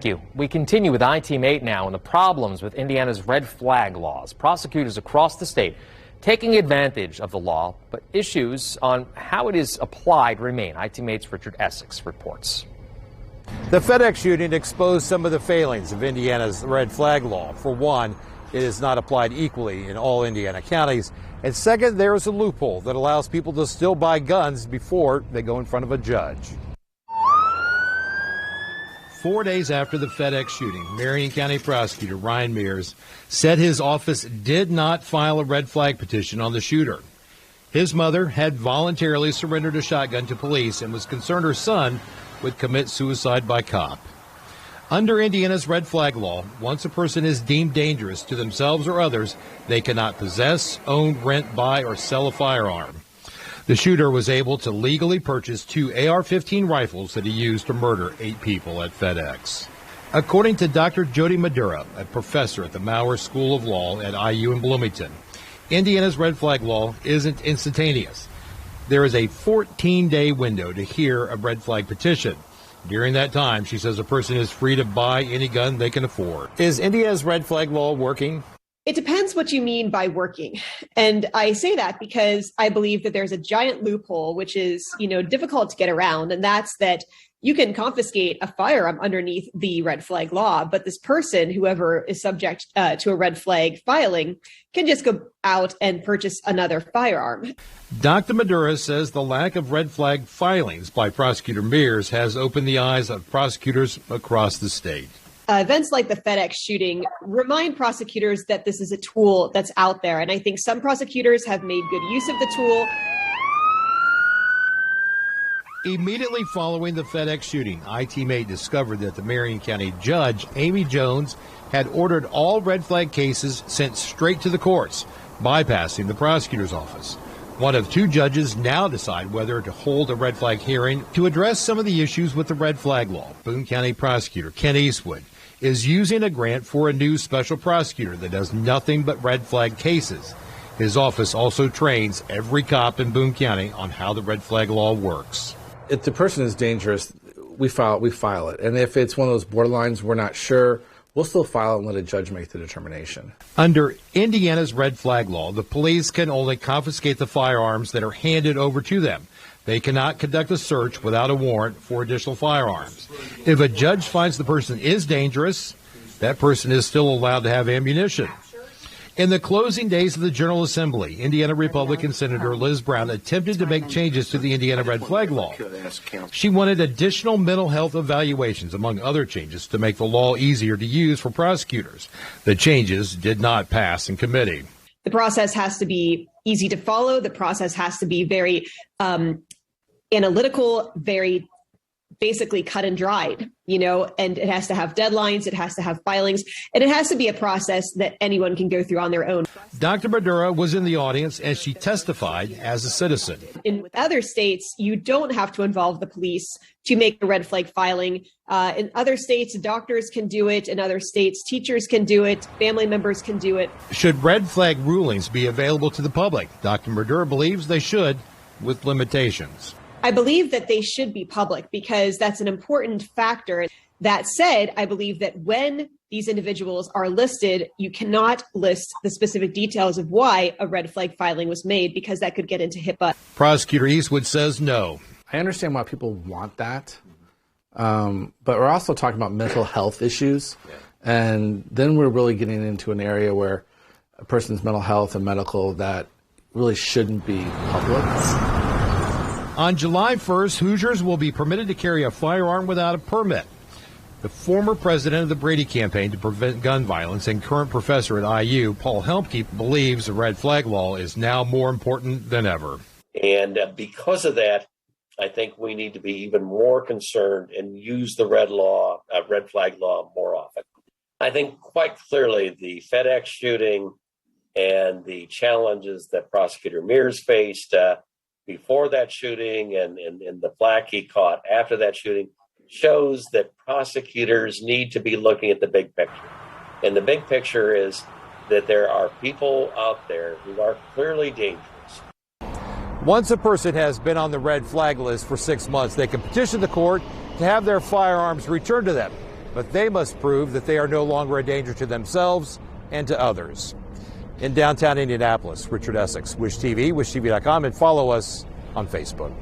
Thank you. We continue with I-Team 8 now and the problems with Indiana's red flag laws. Prosecutors across the state taking advantage of the law, but issues on how it is applied remain. I-Team 8's Richard Essex reports. The FedEx shooting exposed some of the failings of Indiana's red flag law. For one, it is not applied equally in all Indiana counties. And second, there is a loophole that allows people to still buy guns before they go in front of a judge. 4 days after the FedEx shooting, Marion County Prosecutor Ryan Mears said his office did not file a red flag petition on the shooter. His mother had voluntarily surrendered a shotgun to police and was concerned her son would commit suicide by cop. Under Indiana's red flag law, once a person is deemed dangerous to themselves or others, they cannot possess, own, rent, buy, or sell a firearm. The shooter was able to legally purchase 2 AR-15 rifles that he used to murder 8 people at FedEx. According to Dr. Jody Madura, a professor at the Maurer School of Law at IU in Bloomington, Indiana's red flag law isn't instantaneous. There is a 14-day window to hear a red flag petition. During that time, she says a person is free to buy any gun they can afford. Is Indiana's red flag law working? It depends what you mean by working. And I say that because I believe that there's a giant loophole, which is, difficult to get around. And that's that you can confiscate a firearm underneath the red flag law, but this person, whoever is subject to a red flag filing, can just go out and purchase another firearm. Dr. Madura says the lack of red flag filings by Prosecutor Mears has opened the eyes of prosecutors across the state. Events like the FedEx shooting remind prosecutors that this is a tool that's out there. And I think some prosecutors have made good use of the tool. Immediately following the FedEx shooting, I-Team 8 discovered that the Marion County judge, Amy Jones, had ordered all red flag cases sent straight to the courts, bypassing the prosecutor's office. One of 2 judges now decide whether to hold a red flag hearing to address some of the issues with the red flag law. Boone County prosecutor Ken Eastwood is using a grant for a new special prosecutor that does nothing but red flag cases. His office also trains every cop in Boone County on how the red flag law works. If the person is dangerous, we file it. And if it's one of those borderlines, we're not sure, we'll still file it and let a judge make the determination. Under Indiana's red flag law, the police can only confiscate the firearms that are handed over to them. They cannot conduct a search without a warrant for additional firearms. If a judge finds the person is dangerous, that person is still allowed to have ammunition. In the closing days of the General Assembly, Indiana Republican Senator Liz Brown attempted to make changes to the Indiana red flag law. She wanted additional mental health evaluations, among other changes, to make the law easier to use for prosecutors. The changes did not pass in committee. The process has to be easy to follow. The process has to be very analytical, very basically cut and dried, and it has to have deadlines, it has to have filings, and it has to be a process that anyone can go through on their own. Dr. Madura was in the audience as she testified as a citizen. In other states, you don't have to involve the police to make a red flag filing. In other states, doctors can do it. In other states, teachers can do it. Family members can do it. Should red flag rulings be available to the public? Dr. Madura believes they should, with limitations. I believe that they should be public because that's an important factor. That said, I believe that when these individuals are listed, you cannot list the specific details of why a red flag filing was made because that could get into HIPAA. Prosecutor Eastwood says no. I understand why people want that, but we're also talking about mental health issues, and then we're really getting into an area where a person's mental health and medical that really shouldn't be public. On July 1st, Hoosiers will be permitted to carry a firearm without a permit. The former president of the Brady campaign to prevent gun violence and current professor at IU, Paul Helmke, believes the red flag law is now more important than ever. And because of that, I think we need to be even more concerned and use the red flag law more often. I think quite clearly the FedEx shooting and the challenges that Prosecutor Mears faced before that shooting and the flack he caught after that shooting shows that prosecutors need to be looking at the big picture. And the big picture is that there are people out there who are clearly dangerous. Once a person has been on the red flag list for 6 months, they can petition the court to have their firearms returned to them. but they must prove that they are no longer a danger to themselves and to others. In downtown Indianapolis, Richard Essex, Wish TV, wishtv.com, and follow us on Facebook.